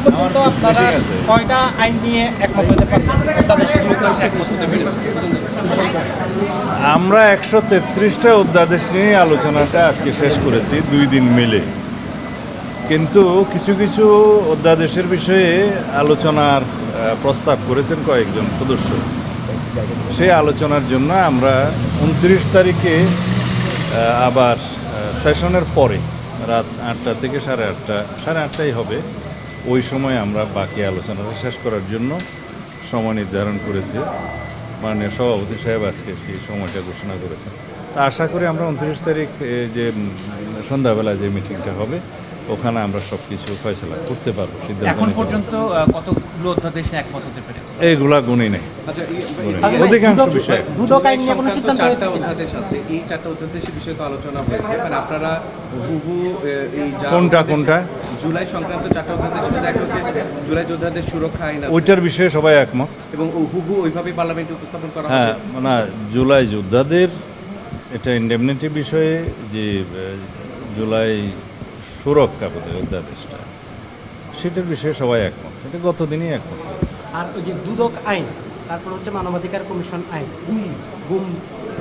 পর্যন্ত আপনারা কয়টা আইন নিয়ে একমত হতে পারছেন? অধ্যাদেশের মধ্যে একমত হতে পেরেছেন? আমরা 133টা অধ্যাদেশ নিয়ে আলোচনাটা আজকে শেষ করেছি 2 দিন মিলে। কিন্তু কিছু কিছু অধ্যাদেশের বিষয়ে আলোচনার প্রস্তাব করেছেন কয়েকজন সদস্য। সেই আলোচনার জন্য আমরা 29 তারিখে আবার সেশনের পরে রাত 8টা থেকে 8:30, 8:30টাই হবে, ওই সময় আমরা বাকি আলোচনাটা শেষ করার জন্য সময় নির্ধারণ করেছি। মাননীয় সভাপতি সাহেব আজকে সেই সময়টা ঘোষণা করেছেন। তা আশা করি আমরা 29 তারিখ যে সন্ধ্যাবেলা যে মিটিংটা হবে ওখানে আমরা সব কিছু ফয়সলা করতে পারবো। এখন পর্যন্ত কতগুলো অধ্যাদেশ নিয়ে একমত হতে পেরেছে? এইগুলা গুণই নেই, অধিকাংশ বিষয়। দুদক আইন নিয়ে কোনো সিদ্ধান্ত হয়েছে কিনা? অধ্যাদেশ আছে, এই 4টা অধ্যাদেশের বিষয়ে তো আলোচনা হয়েছে, মানে আপনারা হুবহু এই কোনটা জুলাই সংক্রান্ত 4টা অধ্যাদেশ, দেখা হচ্ছে জুলাই যোদ্ধাদের সুরক্ষা আইন আছে, ওইটার বিষয়ে সবাই একমত। এবং হুবহু ওইভাবে পার্লামেন্টে উপস্থাপন করা হ্যাঁ, হবে। মানে জুলাই যোদ্ধাদের এটা ইন্ডেমনিটি বিষয়ে যে জুলাই সুরক্ষা বোধহয় অধ্যাদেশটা, সেটার বিষয়ে সবাই একমত। এটা গত দিনই একমত হয়েছে। আর ওই যে দুদক আইন, তারপর হচ্ছে মানবাধিকার কমিশন আইন, গুম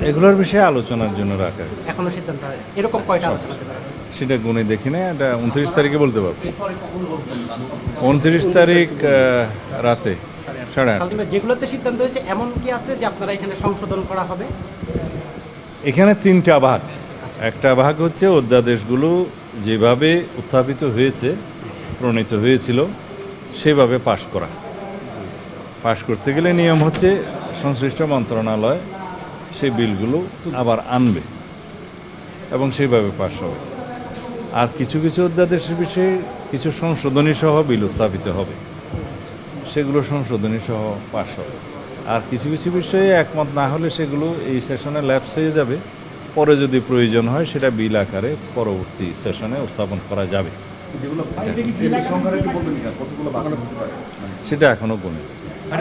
এগুলোর বিষয়ে আলোচনার জন্য রাখা হয়েছে। এখনো সিদ্ধান্ত হয় এরকম কয়টা আলোচনা হতে পারে? সেটা গুণে দেখি না, এটা 29 তারিখে বলতে পারবো। 29 তারিখ রাতে 8:30। সালমান, যেগুলোতে সিদ্ধান্ত হয়েছে এমন কি আছে যে আপনারা এখানে সংশোধন করা হবে? এখানে 3টা ভাগ। একটা ভাগ হচ্ছে অধ্যাদেশগুলো যেভাবে উত্থাপিত হয়েছে, প্রণীত হয়েছিল সেভাবে পাশ করা। পাশ করতে গেলে নিয়ম হচ্ছে সংশ্লিষ্ট মন্ত্রণালয় সেই বিলগুলো আবার আনবে এবং সেইভাবে পাশ হবে। আর কিছু কিছু অধ্যাদেশের বিষয়ে কিছু সংশোধনী সহ বিল উত্থাপিত হবে, সেগুলো সংশোধনী সহ পাশ হবে। আর কিছু কিছু বিষয়ে একমত না হলে সেগুলো এই সেশনে ল্যাপস হয়ে যাবে। পরে যদি প্রয়োজন হয় সেটা বিল আকারে পরবর্তী সেশনে উত্থাপন করা যাবে। সেটা এখনো কমে,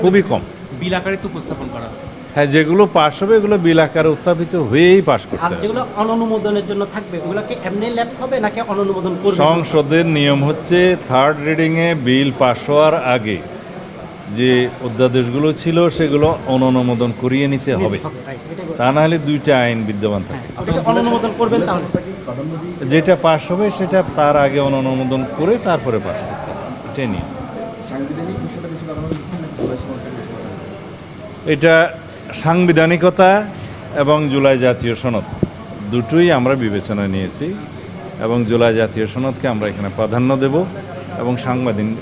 খুবই কম। বিল আকারে তো উপস্থাপন করা হবে। হ্যাঁ, যেগুলো পাশ হবে এগুলো বিল আকারে উত্থাপিত হয়েই পাশ আর করতে হবে। যেগুলো অননুমোদনের জন্য থাকবে ওগুলোকে এমনি ল্যাপস হবে নাকি অননুমোদন করবে? সংসদের নিয়ম হচ্ছে 3rd রিডিংয়ে বিল পাশ হওয়ার আগে যে অধ্যাদেশগুলো ছিল সেগুলো অনুমোদন করিয়ে নিতে হবে, তা না হলে 2টা আইন বিদ্যমান থাকে। ওটাকে অননুমোদন করবেন তাহলে? যেটা পাশ হবে সেটা তার আগে অনুমোদন করে তারপরে পাশ করতে হবে, এটাই নিয়ে। এটা সাংবিধানিকতা এবং জুলাই জাতীয় সনদ দুটোই আমরা বিবেচনায় নিয়েছি, এবং জুলাই জাতীয় সনদকে আমরা এখানে প্রাধান্য দেব, এবং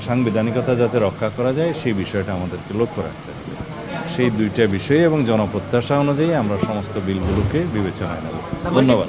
সাংবিধানিকতা যাতে রক্ষা করা যায় সেই বিষয়টা আমাদেরকে লক্ষ্য রাখতে হবে। সেই 2টা বিষয় এবং জনপ্রত্যাশা অনুযায়ী আমরা সমস্ত বিলগুলোকে বিবেচনায় নেব। ধন্যবাদ।